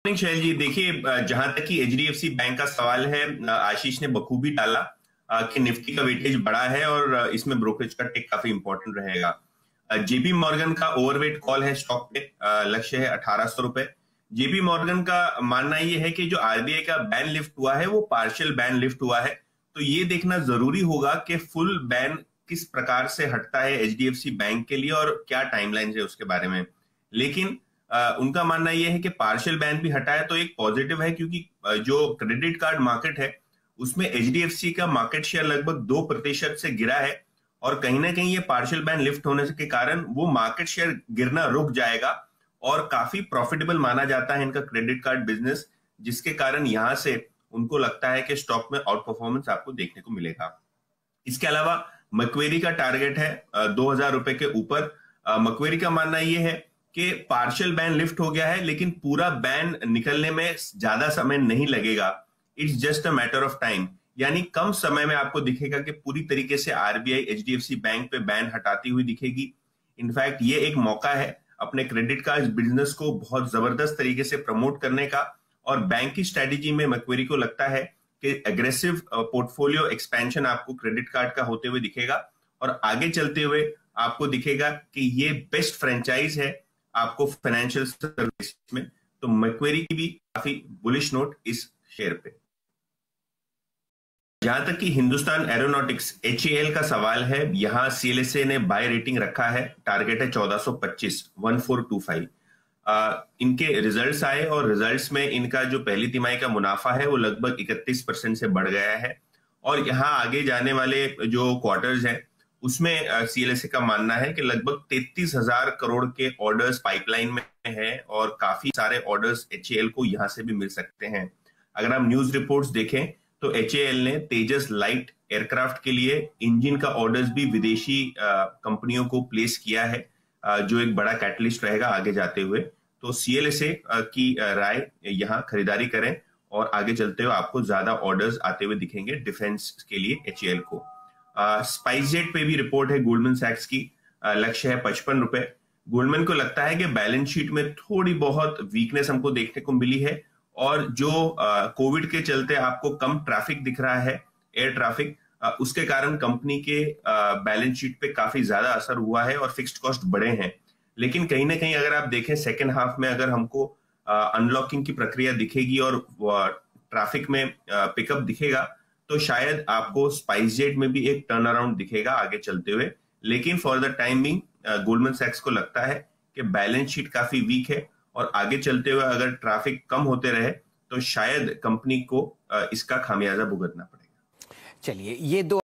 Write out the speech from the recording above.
Morning शैल जी, देखिए जहां तक कि एचडीएफसी बैंक का सवाल है, आशीष ने बखूबी डाला कि निफ्टी का वेटेज बड़ा है और इसमें ब्रोकरेज का टेक काफी इंपॉर्टेंट रहेगा। जेपी मॉर्गन का ओवरवेट कॉल है स्टॉक पे, लक्ष्य है 1800 रुपए। जेपी मॉर्गन का मानना यह है कि जो आरबीआई का बैन लिफ्ट हुआ है वो पार्शियल बैन लिफ्ट हुआ है, तो ये देखना जरूरी होगा कि फुल बैन किस प्रकार से हटता है एचडीएफसी बैंक के लिए और क्या टाइमलाइन है उसके बारे में। लेकिन उनका मानना यह है कि पार्शियल बैन भी हटा है तो एक पॉजिटिव है, क्योंकि जो क्रेडिट कार्ड मार्केट है उसमें एचडीएफसी का मार्केट शेयर लगभग 2% से गिरा है, और कहीं ना कहीं ये पार्शियल बैन लिफ्ट होने के कारण वो मार्केट शेयर गिरना रुक जाएगा। और काफी प्रॉफिटेबल माना जाता है इनका क्रेडिट कार्ड बिजनेस, जिसके कारण यहां से उनको लगता है कि स्टॉक में आउट परफॉर्मेंस आपको देखने को मिलेगा। इसके अलावा मक्वेरी का टारगेट है 2000 रुपए के ऊपर। मक्वेरी का मानना यह है कि पार्शियल बैन लिफ्ट हो गया है, लेकिन पूरा बैन निकलने में ज्यादा समय नहीं लगेगा। It's just a matter of time, यानी कम समय में आपको दिखेगा कि पूरी तरीके से आरबीआई एचडीएफसी बैंक पे बैन हटाती हुई दिखेगी। इनफैक्ट ये एक मौका है अपने क्रेडिट कार्ड बिजनेस को बहुत जबरदस्त तरीके से प्रमोट करने का, और बैंक की स्ट्रेटेजी में मक्वेरी को लगता है कि एग्रेसिव पोर्टफोलियो एक्सपेंशन आपको क्रेडिट कार्ड का होते हुए दिखेगा, और आगे चलते हुए आपको दिखेगा कि ये बेस्ट फ्रेंचाइज है आपको फाइनेंशियल सर्विस में। तो मक्वेरी की भी काफी बुलिश नोट इस शेयर पे। जहां तक कि हिंदुस्तान एरोनॉटिक्स एचएएल का सवाल है, यहां सीएलएसए ने बाय रेटिंग रखा है, टारगेट है 1425, 1425। इनके रिजल्ट्स आए और रिजल्ट्स में इनका जो पहली तिमाही का मुनाफा है वो लगभग 31% से बढ़ गया है, और यहाँ आगे जाने वाले जो क्वार्टर्स हैं उसमें सीएलएसए का मानना है कि लगभग 33,000 करोड़ के ऑर्डर्स पाइपलाइन में हैं, और काफी सारे ऑर्डर्स एचएएल को यहां से भी मिल सकते हैं। अगर आप न्यूज रिपोर्ट्स देखें तो एचएएल ने तेजस लाइट एयरक्राफ्ट के लिए इंजन का ऑर्डर्स भी विदेशी कंपनियों को प्लेस किया है, जो एक बड़ा कैटलिस्ट रहेगा आगे जाते हुए। तो सीएलएसए की राय यहाँ खरीदारी करें, और आगे चलते हुए आपको ज्यादा ऑर्डर्स आते हुए दिखेंगे डिफेंस के लिए एचएएल को। स्पाइसजेट पे भी रिपोर्ट है गोल्डमैन सैक्स की, लक्ष्य है 55 रुपए। गोल्डमैन को लगता है कि बैलेंस शीट में थोड़ी बहुत वीकनेस हमको देखने को मिली है, और जो कोविड के चलते आपको कम ट्रैफिक दिख रहा है, एयर ट्रैफिक, उसके कारण कंपनी के बैलेंस शीट पे काफी ज्यादा असर हुआ है और फिक्स्ड कॉस्ट बढ़े हैं। लेकिन कहीं ना कहीं अगर आप देखें सेकेंड हाफ में अगर हमको अनलॉकिंग की प्रक्रिया दिखेगी और ट्रैफिक में पिकअप दिखेगा, तो शायद आपको स्पाइसजेट में भी एक टर्न अराउंड दिखेगा आगे चलते हुए। लेकिन for the time being Goldman सैक्स को लगता है कि बैलेंस शीट काफी वीक है, और आगे चलते हुए अगर ट्रैफिक कम होते रहे तो शायद कंपनी को इसका खामियाजा भुगतना पड़ेगा। चलिए, ये दो